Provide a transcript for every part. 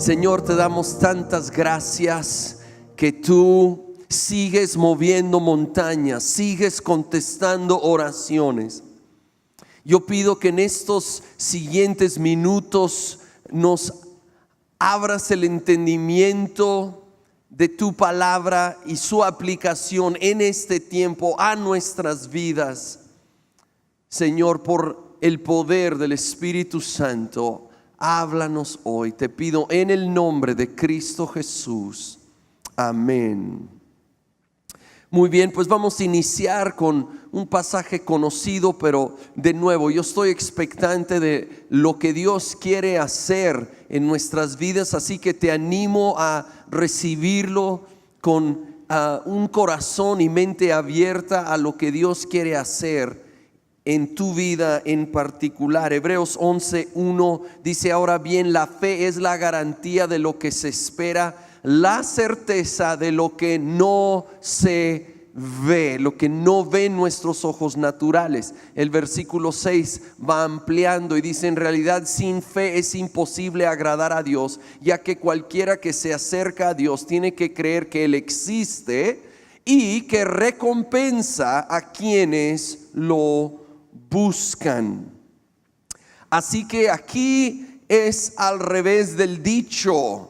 Señor, te damos tantas gracias que tú sigues moviendo montañas, sigues contestando oraciones. Yo pido que en estos siguientes minutos nos abras el entendimiento de tu palabra y su aplicación en este tiempo a nuestras vidas. Señor, por el poder del Espíritu Santo, háblanos hoy. Te pido en el nombre de Cristo Jesús. Amén. Muy bien, pues vamos a iniciar con un pasaje conocido, pero de nuevo yo estoy expectante de lo que Dios quiere hacer en nuestras vidas, así que te animo a recibirlo con un corazón y mente abierta a lo que Dios quiere hacer en tu vida en particular. Hebreos 11:1 dice: ahora bien, la fe es la garantía de lo que se espera, la certeza de lo que no se ve, lo que no ven nuestros ojos naturales. El versículo 6 va ampliando y dice: en realidad sin fe es imposible agradar a Dios, ya que cualquiera que se acerca a Dios tiene que creer que Él existe y que recompensa a quienes lo buscan. Así que aquí es al revés del dicho.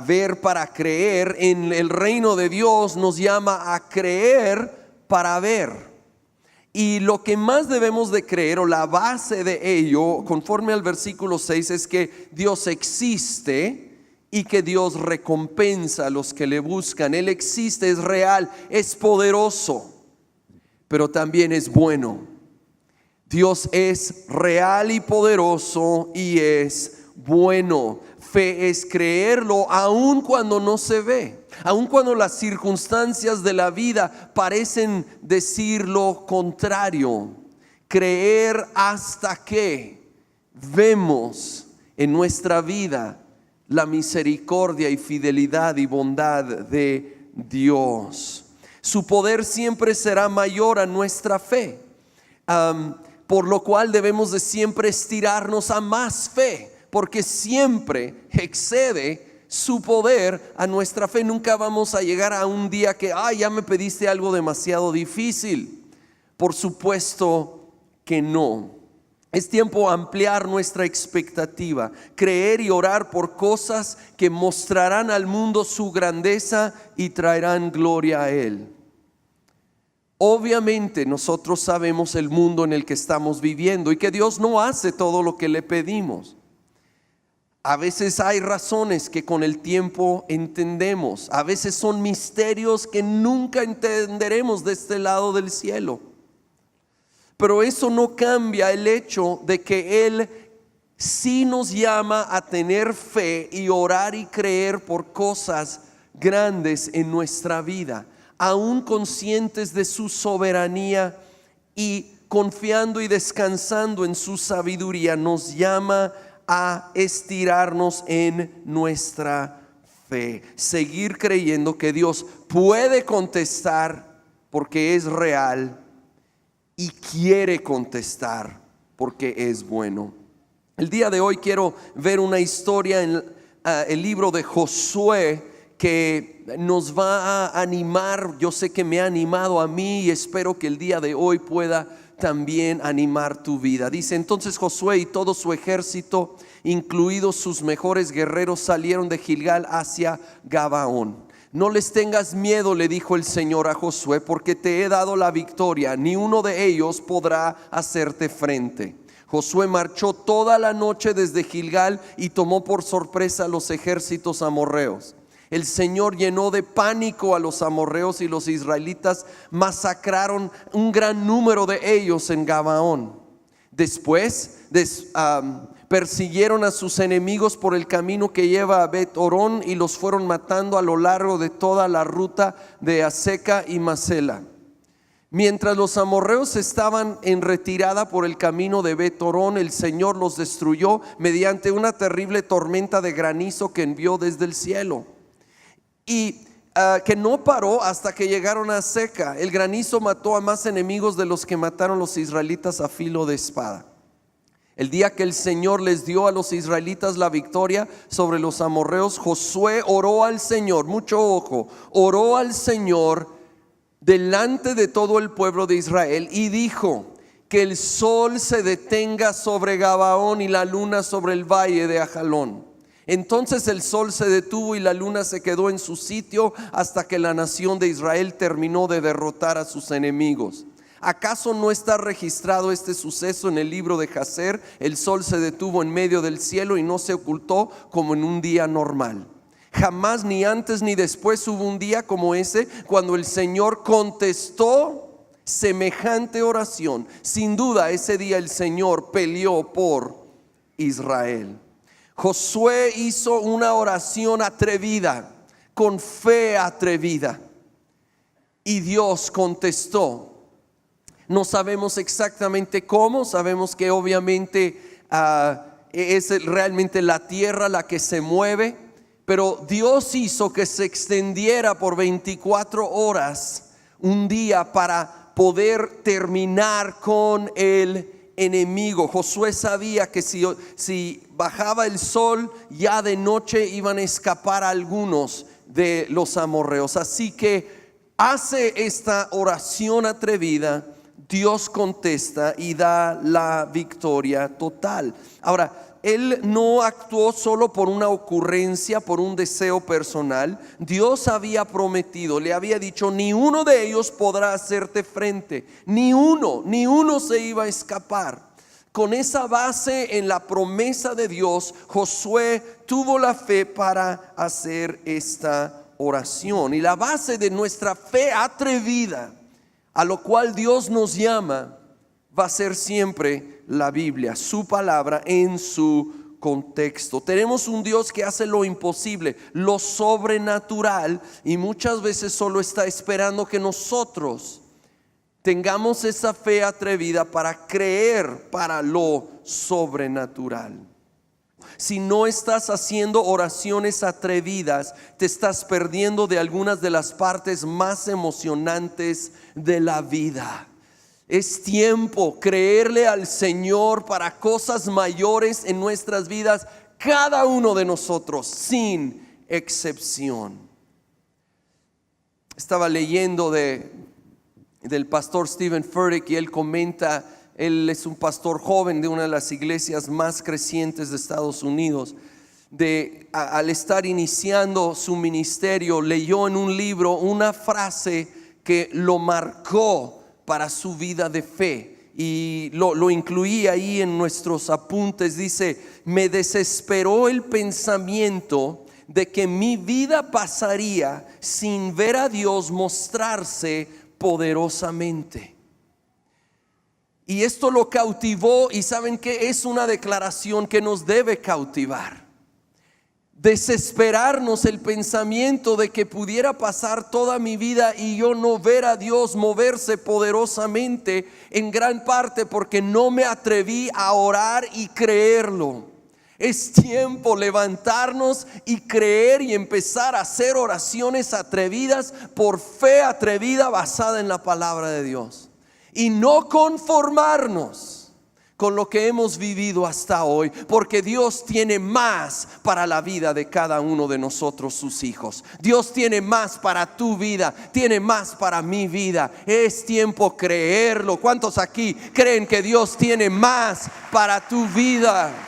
Ver para creer. En el reino de Dios nos llama a creer para ver. Y lo que más debemos de creer, o la base de ello, conforme al versículo 6, es que Dios existe y que Dios recompensa a los que le buscan. Él existe, es real, es poderoso, pero también es bueno. Dios es real y poderoso y es bueno. Fe es creerlo aun cuando no se ve, aun cuando las circunstancias de la vida parecen decir lo contrario. Creer hasta que vemos en nuestra vida la misericordia y fidelidad y bondad de Dios. Su poder siempre será mayor a nuestra fe, por lo cual debemos de siempre estirarnos a más fe, porque siempre excede su poder a nuestra fe. Nunca vamos a llegar a un día que ya me pediste algo demasiado difícil. Por supuesto que no. Es tiempo de ampliar nuestra expectativa, creer y orar por cosas que mostrarán al mundo su grandeza y traerán gloria a Él. Obviamente nosotros sabemos el mundo en el que estamos viviendo y que Dios no hace todo lo que le pedimos. A veces hay razones que con el tiempo entendemos. A veces son misterios que nunca entenderemos de este lado del cielo. Pero eso no cambia el hecho de que Él sí nos llama a tener fe y orar y creer por cosas grandes en nuestra vida, aún conscientes de su soberanía y confiando y descansando en su sabiduría. Nos llama a estirarnos en nuestra fe, seguir creyendo que Dios puede contestar porque es real y quiere contestar porque es bueno. El día de hoy quiero ver una historia en el libro de Josué que nos va a animar. Yo sé que me ha animado a mí y espero que el día de hoy pueda también animar tu vida. Dice: entonces Josué y todo su ejército, incluidos sus mejores guerreros, salieron de Gilgal hacia Gabaón. No les tengas miedo, le dijo el Señor a Josué, porque te he dado la victoria, ni uno de ellos podrá hacerte frente. Josué marchó toda la noche desde Gilgal y tomó por sorpresa a los ejércitos amorreos. El Señor llenó de pánico a los amorreos y los israelitas masacraron un gran número de ellos en Gabaón. Después persiguieron a sus enemigos por el camino que lleva a Bet-Orón y los fueron matando a lo largo de toda la ruta de Aseca y Masela. Mientras los amorreos estaban en retirada por el camino de Bet-Orón, el Señor los destruyó mediante una terrible tormenta de granizo que envió desde el cielo. Y que no paró hasta que llegaron a Aseca. El granizo mató a más enemigos de los que mataron los israelitas a filo de espada. El día que el Señor les dio a los israelitas la victoria sobre los amorreos, Josué oró al Señor, mucho ojo, oró al Señor delante de todo el pueblo de Israel y dijo: que el sol se detenga sobre Gabaón y la luna sobre el valle de Ajalón. Entonces el sol se detuvo y la luna se quedó en su sitio hasta que la nación de Israel terminó de derrotar a sus enemigos. ¿Acaso no está registrado este suceso en el libro de Jacer? El sol se detuvo en medio del cielo y no se ocultó como en un día normal. Jamás, ni antes ni después, hubo un día como ese cuando el Señor contestó semejante oración. Sin duda ese día el Señor peleó por Israel. Josué hizo una oración atrevida, con fe atrevida, y Dios contestó. No sabemos exactamente cómo, sabemos que obviamente es realmente la tierra la que se mueve, pero Dios hizo que se extendiera por 24 horas un día para poder terminar con el enemigo. Josué sabía que si bajaba el sol, ya de noche iban a escapar algunos de los amorreos. Así que hace esta oración atrevida. Dios contesta y da la victoria total. Ahora, él no actuó solo por una ocurrencia, por un deseo personal. Dios había prometido, le había dicho: ni uno de ellos podrá hacerte frente, ni uno se iba a escapar. Con esa base en la promesa de Dios, Josué tuvo la fe para hacer esta oración. Y la base de nuestra fe atrevida, a lo cual Dios nos llama, va a ser siempre la Biblia, su palabra en su contexto. Tenemos un Dios que hace lo imposible, lo sobrenatural, y muchas veces solo está esperando que nosotros tengamos esa fe atrevida para creer para lo sobrenatural. Si no estás haciendo oraciones atrevidas, te estás perdiendo de algunas de las partes más emocionantes de la vida. Es tiempo creerle al Señor para cosas mayores en nuestras vidas, cada uno de nosotros, sin excepción. Estaba leyendo del pastor Stephen Furtick y él comenta. Él es un pastor joven de una de las iglesias más crecientes de Estados Unidos. Al estar iniciando su ministerio, leyó en un libro una frase que lo marcó para su vida de fe, y lo incluí ahí en nuestros apuntes. Dice: me desesperó el pensamiento de que mi vida pasaría sin ver a Dios mostrarse poderosamente. Y esto lo cautivó, y saben que es una declaración que nos debe cautivar. Desesperarnos el pensamiento de que pudiera pasar toda mi vida y yo no ver a Dios moverse poderosamente, en gran parte porque no me atreví a orar y creerlo. Es tiempo levantarnos y creer y empezar a hacer oraciones atrevidas por fe atrevida basada en la palabra de Dios. Y no conformarnos con lo que hemos vivido hasta hoy, porque Dios tiene más para la vida de cada uno de nosotros, sus hijos. Dios tiene más para tu vida, tiene más para mi vida. Es tiempo creerlo. ¿Cuántos aquí creen que Dios tiene más para tu vida?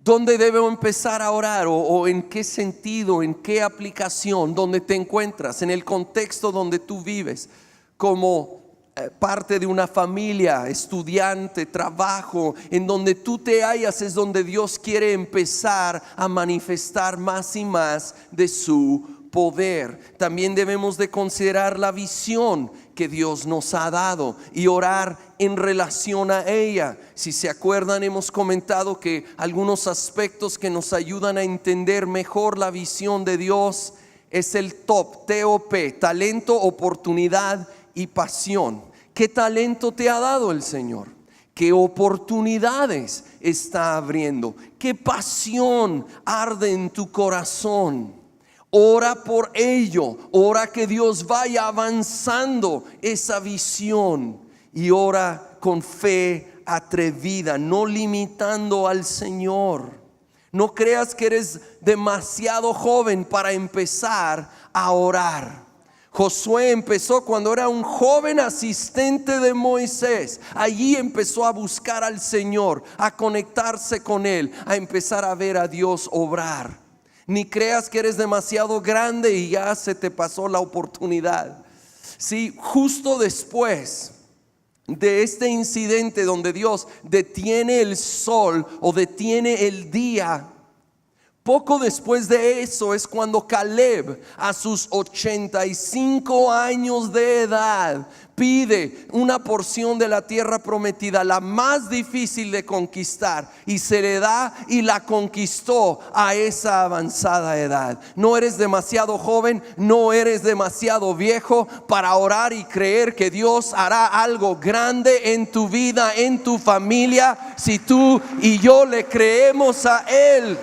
¿Dónde debemos empezar a orar? ¿O en qué sentido, en qué aplicación? ¿Dónde te encuentras? En el contexto donde tú vives, como parte de una familia, estudiante, trabajo, en donde tú te hallas, es donde Dios quiere empezar a manifestar más y más de su poder. También debemos de considerar la visión que Dios nos ha dado y orar en relación a ella. Si se acuerdan, hemos comentado que algunos aspectos que nos ayudan a entender mejor la visión de Dios es el TOP, talento, oportunidad y pasión. ¿Qué talento te ha dado el Señor? ¿Qué oportunidades está abriendo? ¿Qué pasión arde en tu corazón? Ora por ello, ora que Dios vaya avanzando esa visión y ora con fe atrevida, no limitando al Señor. No creas que eres demasiado joven para empezar a orar. Josué empezó cuando era un joven asistente de Moisés. Allí empezó a buscar al Señor, a conectarse con Él, a empezar a ver a Dios obrar. Ni creas que eres demasiado grande y ya se te pasó la oportunidad. Sí, justo después de este incidente donde Dios detiene el sol o detiene el día, poco después de eso es cuando Caleb, a sus 85 años de edad, pide una porción de la tierra prometida, la más difícil de conquistar, y se le da y la conquistó a esa avanzada edad. No eres demasiado joven, no eres demasiado viejo para orar y creer que Dios hará algo grande en tu vida, en tu familia, si tú y yo le creemos a Él.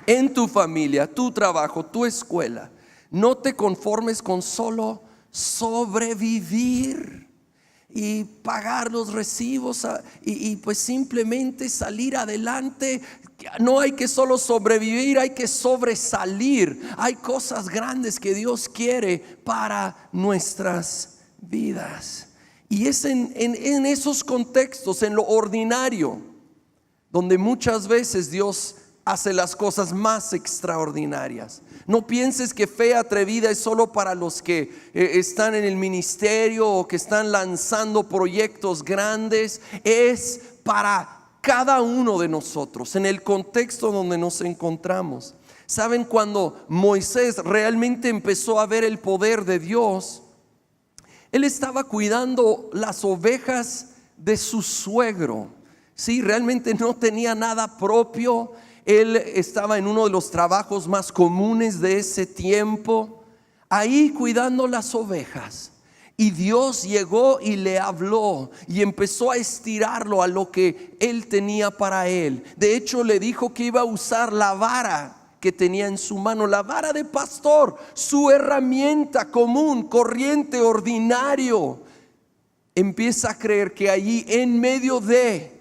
En tu familia, tu trabajo, tu escuela. No te conformes con solo sobrevivir y pagar los recibos y pues simplemente salir adelante. No hay que solo sobrevivir, hay que sobresalir. Hay cosas grandes que Dios quiere para nuestras vidas. Y es en esos contextos, en lo ordinario, donde muchas veces Dios hace las cosas más extraordinarias. No pienses que fe atrevida es solo para los que están en el ministerio o que están lanzando proyectos grandes. Es para cada uno de nosotros, en el contexto donde nos encontramos. ¿Saben? Cuando Moisés realmente empezó a ver el poder de Dios, él estaba cuidando las ovejas de su suegro. Sí, realmente no tenía nada propio. Él estaba en uno de los trabajos más comunes de ese tiempo, ahí cuidando las ovejas. Y Dios llegó y le habló y empezó a estirarlo a lo que él tenía para él. De hecho, le dijo que iba a usar la vara que tenía en su mano, la vara de pastor, su herramienta común, corriente, ordinario. Empieza a creer que allí, en medio de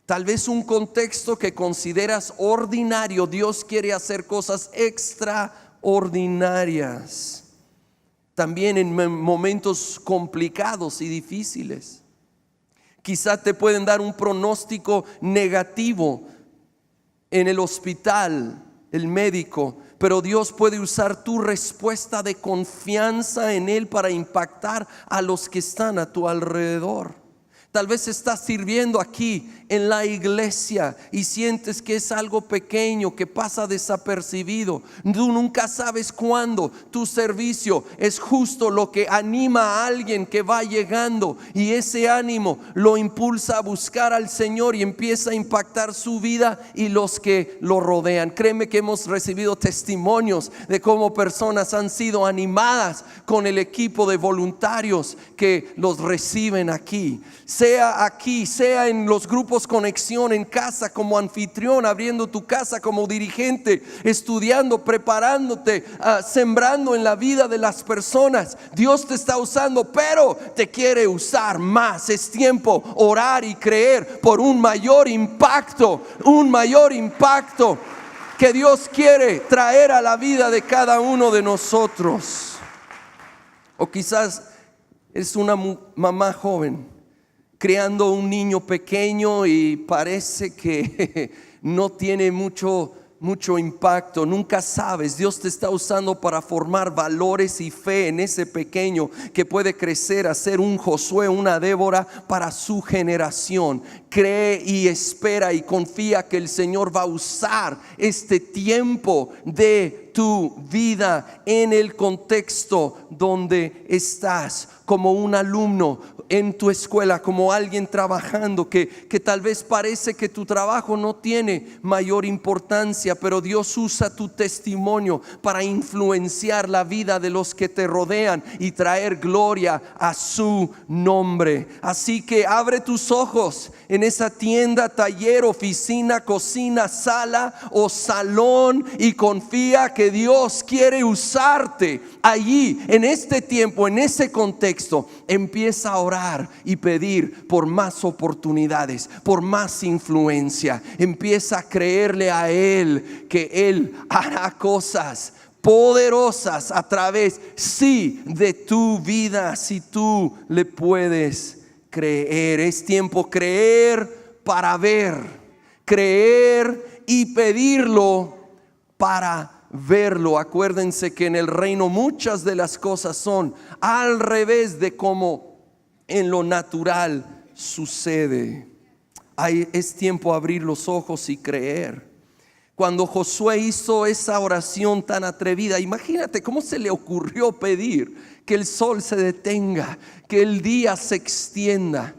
tal vez un contexto que consideras ordinario, Dios quiere hacer cosas extraordinarias. También en momentos complicados y difíciles. Quizá te pueden dar un pronóstico negativo en el hospital, el médico, pero Dios puede usar tu respuesta de confianza en Él para impactar a los que están a tu alrededor. Tal vez estás sirviendo aquí en la iglesia y sientes que es algo pequeño, que pasa desapercibido. Tú nunca sabes cuándo tu servicio es justo lo que anima a alguien que va llegando, y ese ánimo lo impulsa a buscar al Señor y empieza a impactar su vida y los que lo rodean. Créeme que hemos recibido testimonios de cómo personas han sido animadas con el equipo de voluntarios que los reciben aquí. Sea aquí, sea en los grupos Conexión, en casa como anfitrión, abriendo tu casa como dirigente, estudiando, preparándote, sembrando en la vida de las personas. Dios te está usando, pero te quiere usar más. Es tiempo orar y creer por un mayor impacto que Dios quiere traer a la vida de cada uno de nosotros. O quizás es una mamá joven criando un niño pequeño y parece que no tiene mucho impacto. Nunca sabes, Dios te está usando para formar valores y fe en ese pequeño que puede crecer a ser un Josué, una Débora para su generación. Cree y espera y confía que el Señor va a usar este tiempo de tu vida en el contexto donde estás, como un alumno en tu escuela, como alguien trabajando que tal vez parece que tu trabajo no tiene mayor importancia, pero Dios usa tu testimonio para influenciar la vida de los que te rodean y traer gloria a su nombre. Así que abre tus ojos en esa tienda, taller, oficina, cocina, sala o salón y confía que Dios quiere usarte allí, en este tiempo, en ese contexto. Empieza a orar y pedir por más oportunidades, por más influencia. Empieza a creerle a Él que Él hará cosas poderosas a través, sí, de tu vida, si tú le puedes creer. Es tiempo creer para ver, creer y pedirlo para verlo. Acuérdense que en el reino muchas de las cosas son al revés de como en lo natural sucede. Es tiempo de abrir los ojos y creer. Cuando Josué hizo esa oración tan atrevida, imagínate cómo se le ocurrió pedir que el sol se detenga, que el día se extienda.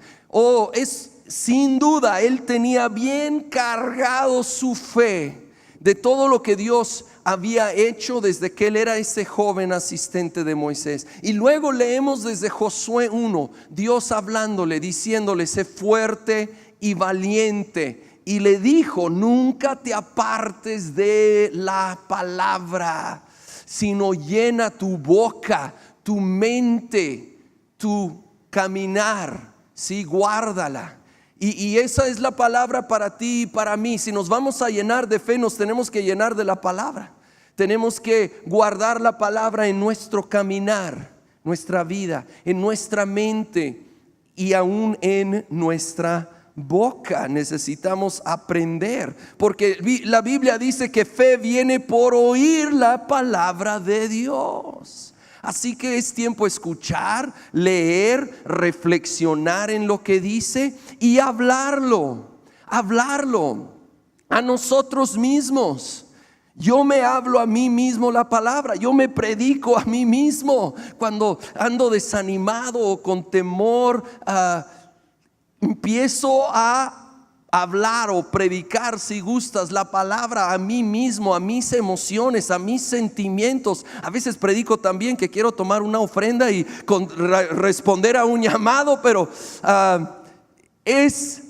Sin duda, él tenía bien cargado su fe de todo lo que Dios había hecho desde que él era ese joven asistente de Moisés. Y luego leemos desde Josué 1, Dios hablándole, diciéndole: sé fuerte y valiente. Y le dijo: nunca te apartes de la palabra, sino llena tu boca, tu mente, tu caminar, ¿sí? Guárdala. Y esa es la palabra para ti y para mí. Si nos vamos a llenar de fe, nos tenemos que llenar de la palabra. Tenemos que guardar la palabra en nuestro caminar, nuestra vida, en nuestra mente y aún en nuestra boca. Necesitamos aprender, porque la Biblia dice que fe viene por oír la palabra de Dios. Así que es tiempo de escuchar, leer, reflexionar en lo que dice y hablarlo a nosotros mismos. Yo me hablo a mí mismo la palabra, yo me predico a mí mismo cuando ando desanimado o con temor. Empiezo a hablar o predicar, si gustas, la palabra a mí mismo, a mis emociones, a mis sentimientos. A veces predico también que quiero tomar una ofrenda y responder a un llamado, pero es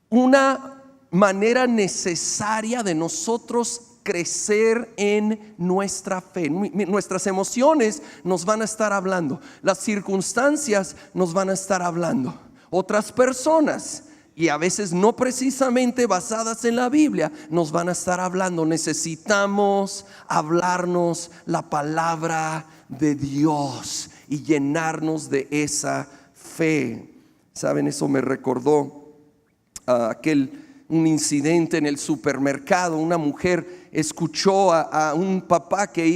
una manera necesaria de nosotros crecer en nuestra fe. Nuestras emociones nos van a estar hablando, las circunstancias nos van a estar hablando, otras personas, y a veces no precisamente basadas en la Biblia, nos van a estar hablando. Necesitamos hablarnos la palabra de Dios y llenarnos de esa fe. Saben, eso me recordó un incidente en el supermercado. Una mujer escuchó a un papá que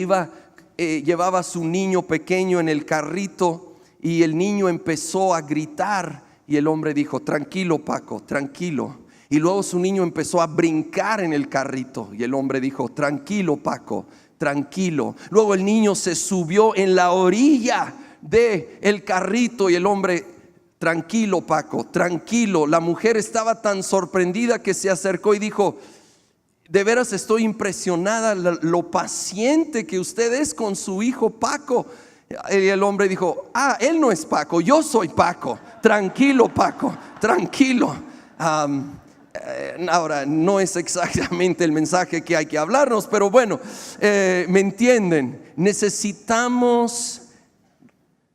llevaba a su niño pequeño en el carrito, y el niño empezó a gritar. Y el hombre dijo: tranquilo, Paco, tranquilo. Y luego su niño empezó a brincar en el carrito, y el hombre dijo: tranquilo, Paco, tranquilo. Luego el niño se subió en la orilla del carrito, y el hombre: tranquilo, Paco, tranquilo. La mujer estaba tan sorprendida que se acercó y dijo: de veras estoy impresionada lo paciente que usted es con su hijo Paco. Y el hombre dijo: él no es Paco, yo soy Paco. Tranquilo, Paco, tranquilo. Ahora, no es exactamente el mensaje que hay que hablarnos, pero bueno, me entienden. Necesitamos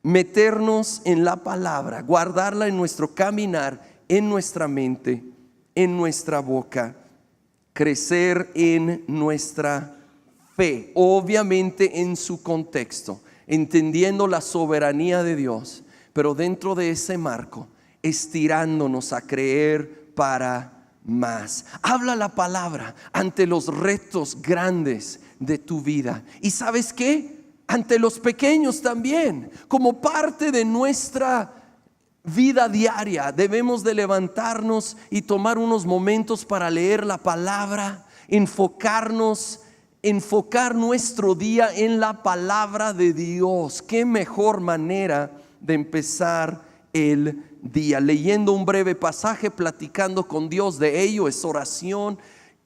meternos en la palabra, guardarla en nuestro caminar, en nuestra mente, en nuestra boca, crecer en nuestra fe, obviamente en su contexto, entendiendo la soberanía de Dios, pero dentro de ese marco, estirándonos a creer para más. Habla la palabra ante los retos grandes de tu vida. ¿Y sabes qué? Ante los pequeños también. Como parte de nuestra vida diaria, debemos de levantarnos y tomar unos momentos para leer la palabra, enfocarnos enfocar nuestro día en la palabra de Dios. Qué mejor manera de empezar el día, leyendo un breve pasaje, platicando con Dios de ello, es oración,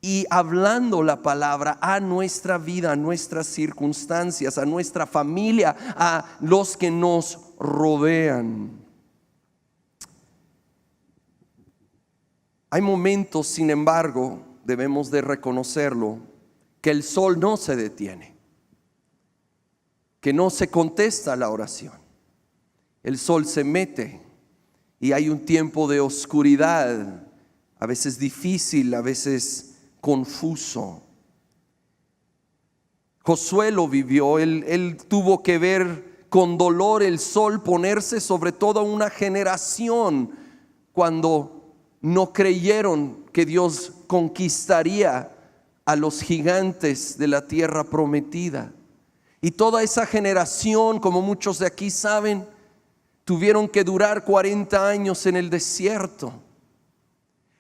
y hablando la palabra a nuestra vida, a nuestras circunstancias, a nuestra familia, a los que nos rodean. Hay momentos, sin embargo, debemos de reconocerlo, que el sol no se detiene, que no se contesta la oración. El sol se mete y hay un tiempo de oscuridad, a veces difícil, a veces confuso. Josué lo vivió, él tuvo que ver con dolor el sol ponerse sobre toda una generación cuando no creyeron que Dios conquistaría a los gigantes de la tierra prometida. Y toda esa generación, como muchos de aquí saben, tuvieron que durar 40 años en el desierto.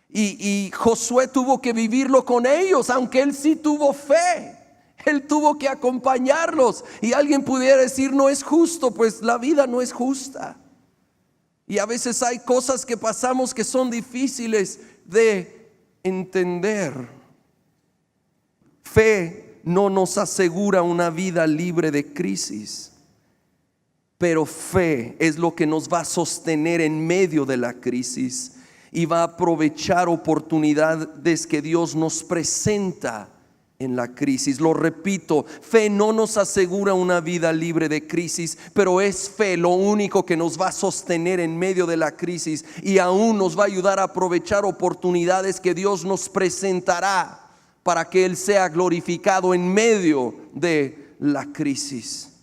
Y Josué tuvo que vivirlo con ellos, aunque él sí tuvo fe. Él tuvo que acompañarlos. Y alguien pudiera decir, no es justo, pues la vida no es justa. Y a veces hay cosas que pasamos que son difíciles de entender. Fe no nos asegura una vida libre de crisis, pero fe es lo que nos va a sostener en medio de la crisis y va a aprovechar oportunidades que Dios nos presenta en la crisis. Lo repito, fe no nos asegura una vida libre de crisis, pero es fe lo único que nos va a sostener en medio de la crisis y aún nos va a ayudar a aprovechar oportunidades que Dios nos presentará para que Él sea glorificado en medio de la crisis.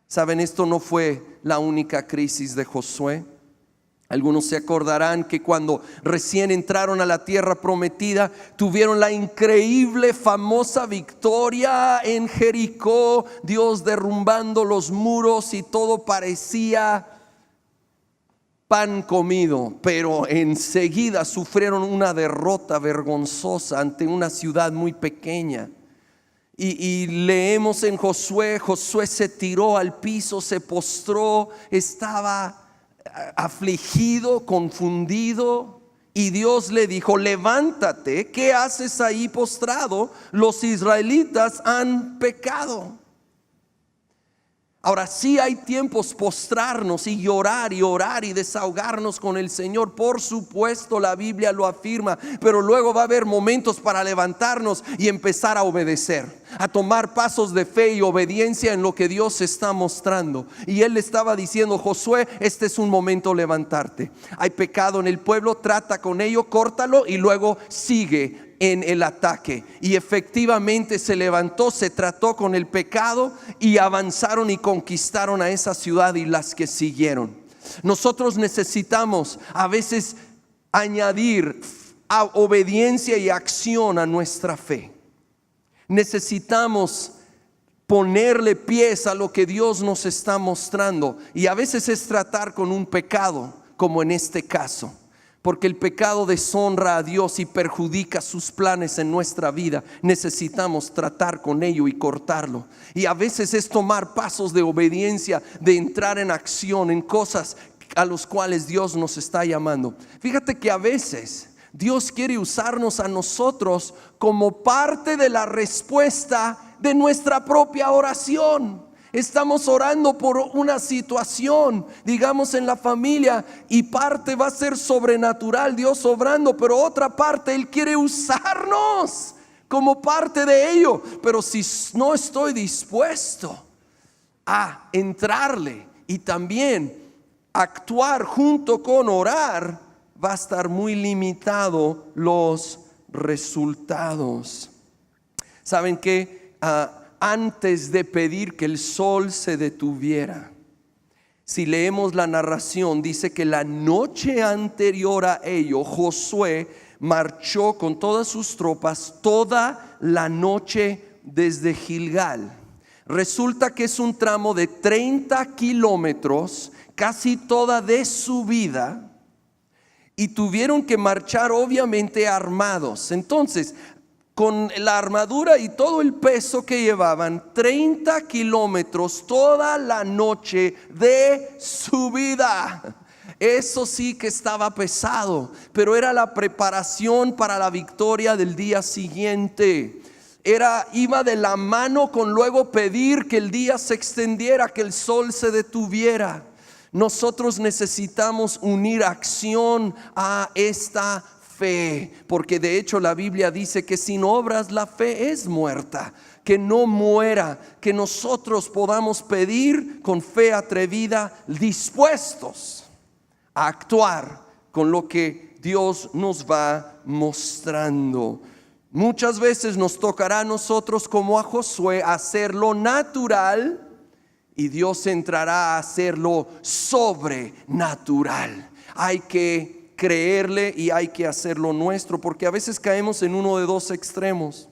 Saben, esto no fue la única crisis de Josué. Algunos se acordarán que cuando recién entraron a la tierra prometida, tuvieron la increíble, famosa victoria en Jericó, Dios derrumbando los muros y todo parecía pan comido, pero enseguida sufrieron una derrota vergonzosa ante una ciudad muy pequeña. Y leemos en Josué se tiró al piso, se postró, estaba afligido, confundido, y Dios le dijo: levántate, ¿qué haces ahí postrado? Los israelitas han pecado. Ahora sí hay tiempos postrarnos y llorar y desahogarnos con el Señor, por supuesto, la Biblia lo afirma, pero luego va a haber momentos para levantarnos y empezar a obedecer, a tomar pasos de fe y obediencia en lo que Dios está mostrando. Y Él le estaba diciendo: Josué, este es un momento de levantarte. Hay pecado en el pueblo, trata con ello, córtalo y luego sigue en el ataque. Y efectivamente se levantó, se trató con el pecado y avanzaron y conquistaron a esa ciudad y las que siguieron. Nosotros necesitamos a veces añadir obediencia y acción a nuestra fe. Necesitamos ponerle pies a lo que Dios nos está mostrando, y a veces es tratar con un pecado, como en este caso. Porque el pecado deshonra a Dios y perjudica sus planes en nuestra vida. Necesitamos tratar con ello y cortarlo. Y a veces es tomar pasos de obediencia, de entrar en acción en cosas a los cuales Dios nos está llamando. Fíjate que a veces Dios quiere usarnos a nosotros como parte de la respuesta de nuestra propia oración. Estamos orando por una situación, digamos en la familia, y parte va a ser sobrenatural, Dios obrando, pero otra parte Él quiere usarnos como parte de ello. Pero si no estoy dispuesto a entrarle y también actuar junto con orar, va a estar muy limitado los resultados. ¿Saben qué? Antes de pedir que el sol se detuviera, si leemos la narración, dice que la noche anterior a ello, Josué marchó con todas sus tropas toda la noche desde Gilgal. Resulta que es un tramo de 30 kilómetros, casi toda de subida, y tuvieron que marchar obviamente armados. Entonces, con la armadura y todo el peso que llevaban, 30 kilómetros toda la noche de subida. Eso sí que estaba pesado, pero era la preparación para la victoria del día siguiente. Iba de la mano con luego pedir que el día se extendiera, que el sol se detuviera. Nosotros necesitamos unir acción a esta fe, porque de hecho la Biblia dice que sin obras la fe es muerta. Que no muera, que nosotros podamos pedir con fe atrevida, dispuestos a actuar con lo que Dios nos va mostrando. Muchas veces nos tocará a nosotros, como a Josué, hacer lo natural, y Dios entrará a hacer lo sobrenatural. Hay que creerle y hay que hacerlo nuestro, porque a veces caemos en uno de dos extremos.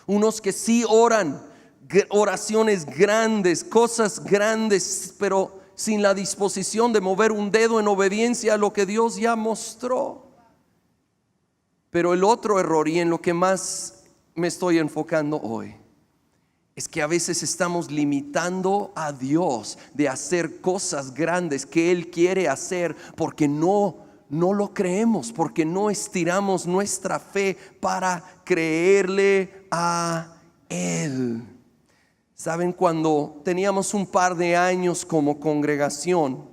Unos que sí oran oraciones grandes, cosas grandes, pero sin la disposición de mover un dedo en obediencia a lo que Dios ya mostró. Pero el otro error, y en lo que más me estoy enfocando hoy, es que a veces estamos limitando a Dios de hacer cosas grandes que Él quiere hacer, porque no lo creemos, porque no estiramos nuestra fe para creerle a Él. Saben, cuando teníamos un par de años como congregación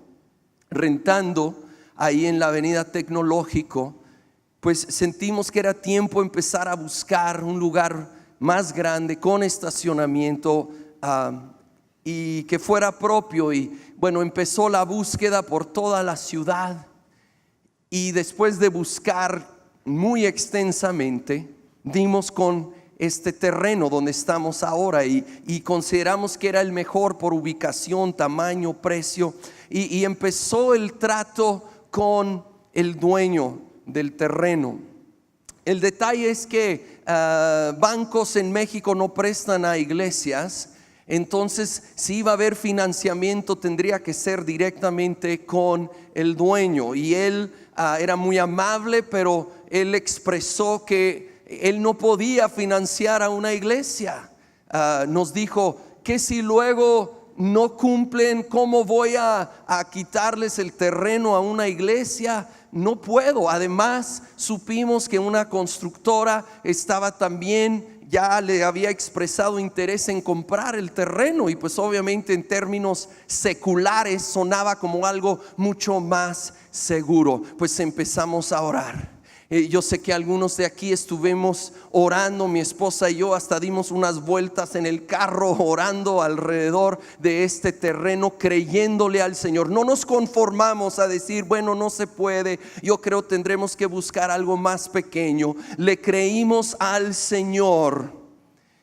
rentando ahí en la avenida Tecnológico, pues sentimos que era tiempo empezar a buscar un lugar más grande con estacionamiento y que fuera propio. Y bueno, empezó la búsqueda por toda la ciudad, y después de buscar muy extensamente dimos con este terreno donde estamos ahora, y consideramos que era el mejor por ubicación, tamaño, precio, y empezó el trato con el dueño del terreno. El detalle es que bancos en México no prestan a iglesias, entonces si iba a haber financiamiento tendría que ser directamente con el dueño, y él era muy amable, pero él expresó que él no podía financiar a una iglesia. Nos dijo que si luego no cumplen, ¿cómo voy a quitarles el terreno a una iglesia? No puedo. Además, supimos que una constructora estaba también, ya le había expresado interés en comprar el terreno, y pues obviamente en términos seculares sonaba como algo mucho más seguro. Pues empezamos a orar. Yo sé que algunos de aquí estuvimos orando, mi esposa y yo hasta dimos unas vueltas en el carro orando alrededor de este terreno, creyéndole al Señor. No nos conformamos a decir, bueno, no se puede, yo creo tendremos que buscar algo más pequeño. Le creímos al Señor,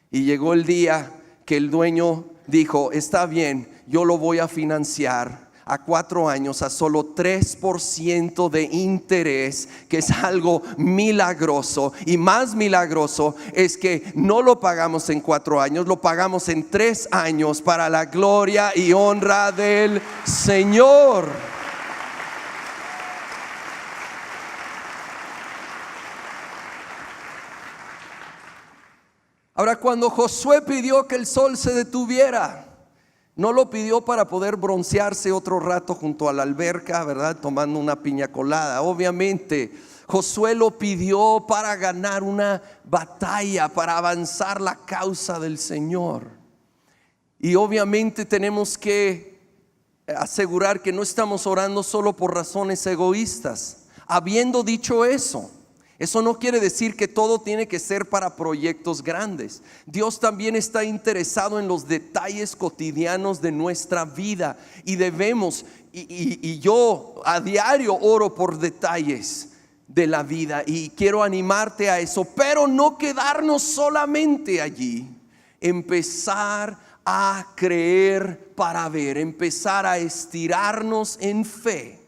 y llegó el día que el dueño dijo, está bien, yo lo voy a financiar a 4 años a solo 3% de interés, que es algo milagroso. Y más milagroso es que no lo pagamos en 4 años, lo pagamos en 3 años, para la gloria y honra del Señor. Ahora, cuando Josué pidió que el sol se detuviera, no lo pidió para poder broncearse otro rato junto a la alberca, ¿verdad? Tomando una piña colada. Obviamente, Josué lo pidió para ganar una batalla, para avanzar la causa del Señor. Y obviamente tenemos que asegurar que no estamos orando solo por razones egoístas. Habiendo dicho eso no quiere decir que todo tiene que ser para proyectos grandes. Dios también está interesado en los detalles cotidianos de nuestra vida, y debemos, y yo a diario oro por detalles de la vida, y quiero animarte a eso, pero no quedarnos solamente allí. Empezar a creer para ver, empezar a estirarnos en fe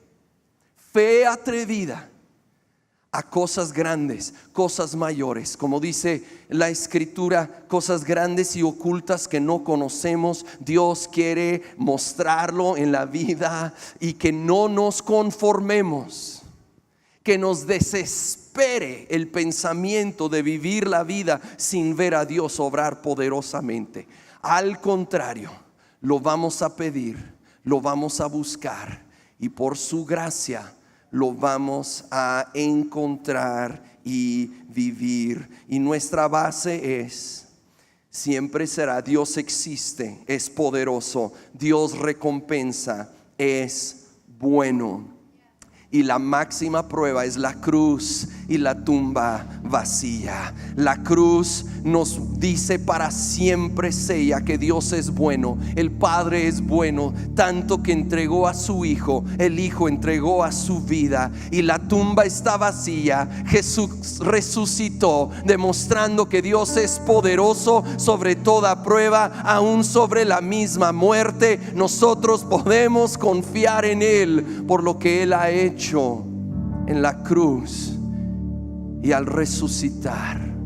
atrevida a cosas grandes, cosas mayores, como dice la Escritura, cosas grandes y ocultas que no conocemos. Dios quiere mostrarlo en la vida, y que no nos conformemos, que nos desespere el pensamiento de vivir la vida sin ver a Dios obrar poderosamente. Al contrario, lo vamos a pedir, lo vamos a buscar y por su gracia lo vamos a encontrar y vivir. Y nuestra base es, siempre será: Dios existe, es poderoso, Dios recompensa, es bueno. Y la máxima prueba es la cruz y la tumba vacía. La cruz nos dice para siempre sella que Dios es bueno, el Padre es bueno, tanto que entregó a su Hijo, el Hijo entregó a su vida. Y la tumba está vacía. Jesús resucitó, demostrando que Dios es poderoso sobre toda prueba, aún sobre la misma muerte. Nosotros podemos confiar en Él por lo que Él ha hecho en la cruz y al resucitar.